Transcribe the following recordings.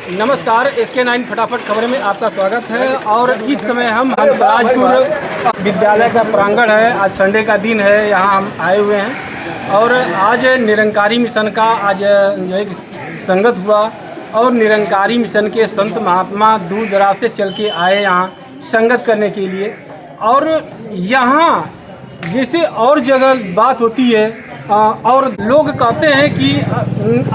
नमस्कार, SK9 फटाफट खबर में आपका स्वागत है। और इस समय हम हंसराजपुर विद्यालय का प्रांगण है। आज संडे का दिन है, यहाँ हम आए हुए हैं और आज निरंकारी मिशन का आज जो है संगत हुआ और निरंकारी मिशन के संत महात्मा दूर दराज से चल के आए यहाँ संगत करने के लिए। और यहाँ जैसे और जगह बात होती है और लोग कहते हैं कि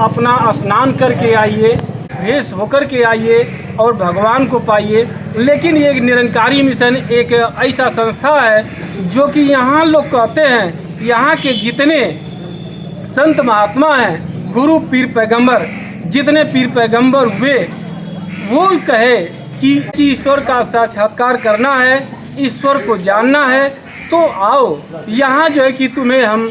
अपना स्नान करके आइए, फ्रेश होकर के आइए और भगवान को पाइए, लेकिन ये निरंकारी मिशन एक ऐसा संस्था है जो कि यहाँ लोग कहते हैं यहाँ के जितने संत महात्मा हैं, गुरु पीर पैगंबर, जितने पीर पैगंबर हुए, वो कहे कि ईश्वर का साक्षात्कार करना है, ईश्वर को जानना है, तो आओ यहाँ जो है कि तुम्हें हम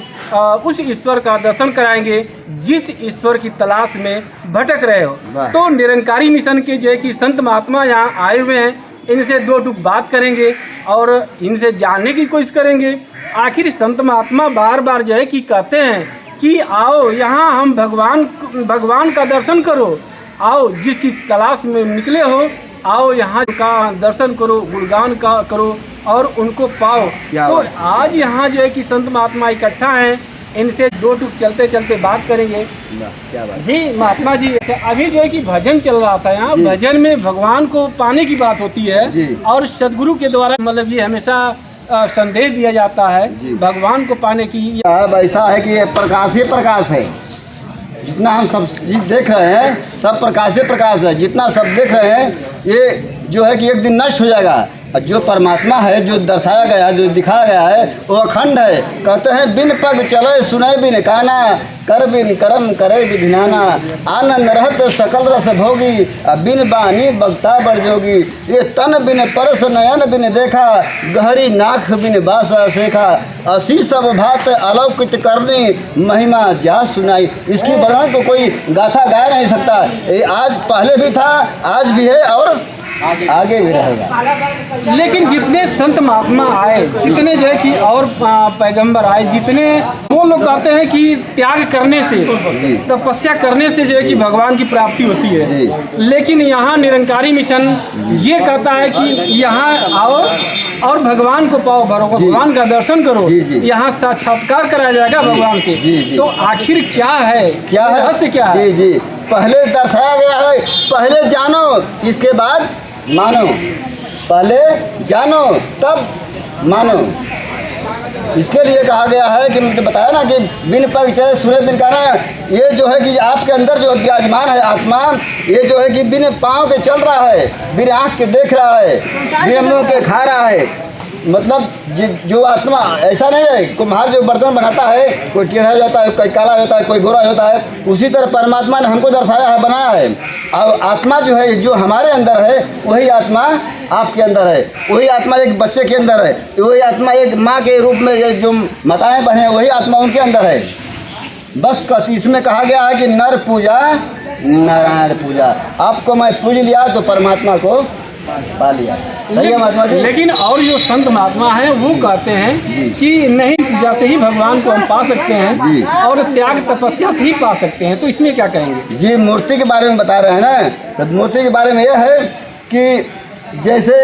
उस ईश्वर का दर्शन कराएंगे जिस ईश्वर की तलाश में भटक रहे हो। तो निरंकारी मिशन के जो है कि संत महात्मा यहाँ आए हुए हैं, इनसे दो टूक बात करेंगे और इनसे जानने की कोशिश करेंगे। आखिर संत महात्मा बार बार जो है कि कहते हैं कि आओ यहाँ हम भगवान का दर्शन करो, आओ जिसकी तलाश में निकले हो, आओ यहाँ का दर्शन करो, गुणगान का करो और उनको पाओ। तो आज यहाँ जो है कि संत महात्मा इकट्ठा हैं, इनसे दो टूक चलते चलते बात करेंगे। क्या बात जी महात्मा जी, अभी जो है कि भजन चल रहा था यहाँ, भजन में भगवान को पाने की बात होती है और सदगुरु के द्वारा मतलब ये हमेशा संदेश दिया जाता है भगवान को पाने की। अब ऐसा है कि ये प्रकाश ही प्रकाश है, जितना हम सब चीज़ देख रहे हैं सब प्रकाश ही प्रकाश है। जितना सब देख रहे हैं ये जो है कि एक दिन नष्ट हो जाएगा। जो परमात्मा है, जो दर्शाया गया है, जो दिखाया गया है, वो अखंड है। कहते हैं बिन पग चले सुने बिन काना, कर बिन कर्म करे विधिनाना, आनंद रहत सकल रस भोगी, बिन बानी बक्ता बरजोगी। ये तन बिन परस नयन बिन देखा, गहरी नाख बिन बास सेखा, असी सब भात अलौकित करनी, महिमा जा सुनाई। इसकी वर्णन तो कोई गाथा गा नहीं सकता। ये आज पहले भी था, आज भी है और आगे भी रहेगा। लेकिन जितने संत महात्मा आए, जितने जो है कि और पैगंबर आए, जितने वो लोग कहते हैं कि त्याग करने से, तपस्या करने से जो है कि भगवान की प्राप्ति होती है। लेकिन यहाँ निरंकारी मिशन ये कहता है कि यहाँ आओ और भगवान को पाओ, भगवान का दर्शन करो, यहाँ साक्षात्कार कराया जाएगा भगवान से। तो आखिर क्या है, रहस्य क्या है? जी पहले दर्शाया गया है, पहले जानो इसके बाद मानो, पहले जानो तब मानो। इसके लिए कहा गया है कि मुझे बताया ना कि बिन पग चले सुने बिन काना। ये जो है कि आपके अंदर जो विराजमान है आत्मा, ये जो है कि बिन पाँव के चल रहा है, बिन आँख के देख रहा है, बिन मुँह के खा रहा है। मतलब जो आत्मा ऐसा नहीं है, कुम्हार जो बर्तन बनाता है, कोई टेढ़ा हो जाता है, कोई काला होता है, कोई गोरा होता है, उसी तरह परमात्मा ने हमको दर्शाया है, बनाया है। अब आत्मा जो है, जो हमारे अंदर है, वही आत्मा आपके अंदर है, वही आत्मा एक बच्चे के अंदर है, वही आत्मा एक माँ के रूप में जो माताएँ बहनें, वही आत्मा उनके अंदर है। बस इसमें कहा गया है कि नर पूजा नारायण पूजा। आपको मैं पूज लिया तो परमात्मा को पा लिया। सही है महात्मा जी। लेकिन और जो संत महात्मा हैं वो कहते हैं कि नहीं, जैसे ही भगवान को हम पा सकते हैं और त्याग तपस्या से ही पा सकते हैं। तो इसमें क्या कहेंगे जी? मूर्ति के बारे में बता रहे हैं ना, तो मूर्ति के बारे में यह है कि जैसे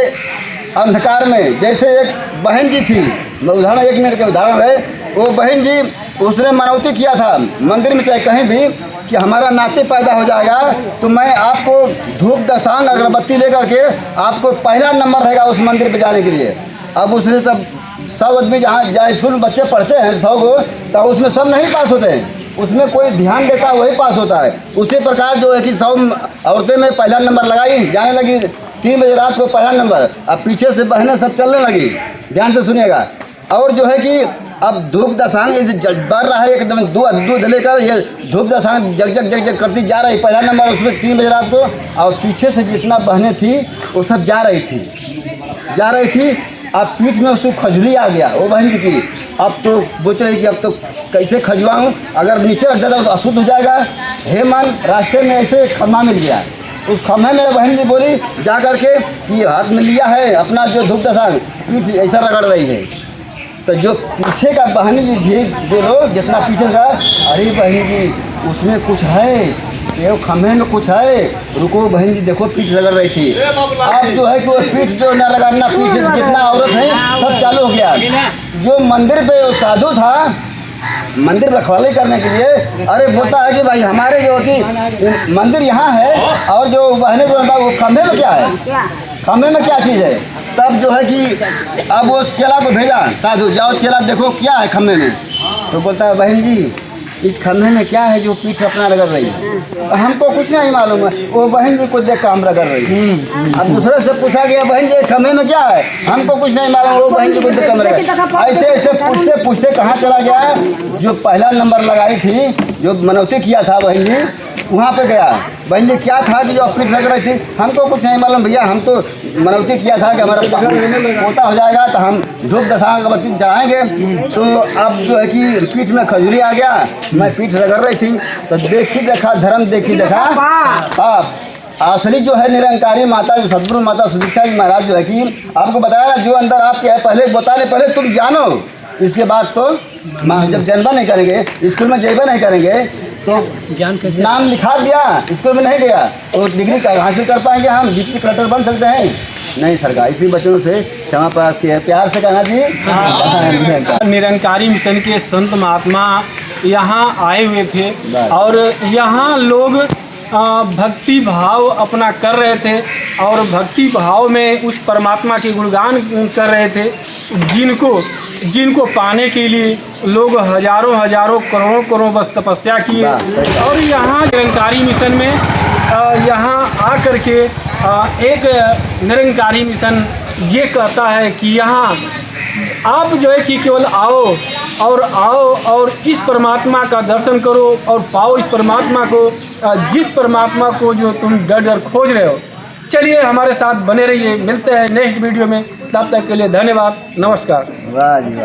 अंधकार में, जैसे एक बहन जी थी, उदाहरण 1 मिनट का उदाहरण है। वो बहन जी, उसने मनौती किया था मंदिर में चाहे कहीं भी कि हमारा नाते पैदा हो जाएगा तो मैं आपको धूप दसांग अगरबत्ती लेकर के आपको पहला नंबर रहेगा उस मंदिर पे जाने के लिए। अब उसने तब 100 आदमी जहाँ स्कूल में बच्चे पढ़ते हैं 100 को, तो उसमें सब नहीं पास होते हैं, उसमें कोई ध्यान देता है वही पास होता है। उसी प्रकार जो है कि 100 औरतें में पहला नंबर लगाई, जाने लगी 3 बजे रात को पहला नंबर। अब पीछे से बहनें सब चलने लगी, ध्यान से सुनिएगा। और जो है कि अब धूप दसांग बढ़ रहा है, एकदम दूध लेकर ये धूप दसांग जग जग जग जग करती जा रही, पहला नंबर उसमें 3 बजे रात को। और पीछे से जितना बहनें थी वो सब जा रही थी। अब पीठ में उसको खजुली आ गया वो बहन जी की। अब तो बोल रही कि अब तो कैसे खजवाऊँ, अगर नीचे रख देता तो अशुद्ध हो जाएगा। हे मन, रास्ते में ऐसे खम्मा मिल गया, उस खम्भे में बहन जी बोली जा करके कि हाथ में लिया है अपना जो धूप दसांग, पीठ ऐसा रगड़ रही है। तो जो पीछे का बहनी जी थी, जो लोग जितना पीछे का, अरे बहनी जी उसमें कुछ है, ये खम्भे में कुछ है, रुको बहन जी देखो पीठ रगड़ रही थी। अब जो है कि वो पीठ जो न रगड़ना, पीछे जितना औरत है सब चालू हो गया। जो मंदिर पे वो साधु था, मंदिर रखवाली करने के लिए, अरे बोलता है कि भाई हमारे जो कि मंदिर यहाँ है और जो बहने जो वो खम्भे में क्या है, खम्भे में क्या चीज़ है। तब जो है कि अब वो चेला को भेजा, साधु जाओ चेला देखो क्या है खम्भे में। तो बोलता है बहन जी इस खम्भे में क्या है जो पीठ अपना रगड़ रही है। हमको कुछ नहीं मालूम है, वो बहन जी को देख कर हम रगड़ रही है। अब दूसरे से पूछा गया बहन जी खम्भे में क्या है, हमको कुछ नहीं मालूम, वो बहन जी को देख कर रगड़। ऐसे ऐसे पूछते पूछते कहाँ चला गया, जो पहला नंबर लगाई थी, जो मनौती किया था बहन जी, वहाँ पे गया। बहन जी क्या था कि जो पीठ रगड़ रही थी, हमको कुछ नहीं मालूम भैया, हम तो मनौती किया था कि हमारा पोता हो जाएगा तो हम धूप दशा अगरबत्ती चढ़ाएंगे। तो अब जो है कि पीठ में खजूरी आ गया, मैं पीठ रगड़ रही थी तो देखी देखा धर्म देखी देखा। आप असली जो है निरंकारी माता जो सदगुरु माता सुदीक्षा जी महाराज जो है कि आपको बताया जो अंदर आपके है, पहले बताने पहले तुम जानो, इसके बाद तो जब जन्म नहीं करेंगे, स्कूल में जैबा नहीं करेंगे तो ज्ञान कैसे नाम लिखा दिया, स्कूल में नहीं गया तो डिग्री हासिल कर पाएंगे, हम डिप्टी कलेक्टर बन सकते हैं नहीं सरकार। इसी बच्चों से क्षमा प्रार्थी है, प्यार से कहना जी। निरंकारी मिशन के संत महात्मा यहाँ आए हुए थे और यहाँ लोग भक्ति भाव अपना कर रहे थे और भक्ति भाव में उस परमात्मा के गुणगान कर रहे थे, जिनको पाने के लिए लोग हजारों हजारों करोड़ों करोड़ों बस तपस्या किए। और यहाँ निरंकारी मिशन में यहाँ आकर के एक निरंकारी मिशन ये कहता है कि यहाँ आप जो है कि केवल आओ और इस परमात्मा का दर्शन करो और पाओ इस परमात्मा को, जिस परमात्मा को जो तुम डर डर खोज रहे हो। चलिए हमारे साथ बने रहिए, मिलते हैं नेक्स्ट वीडियो में, तब तक के लिए धन्यवाद, नमस्कार। वाह जी वाह।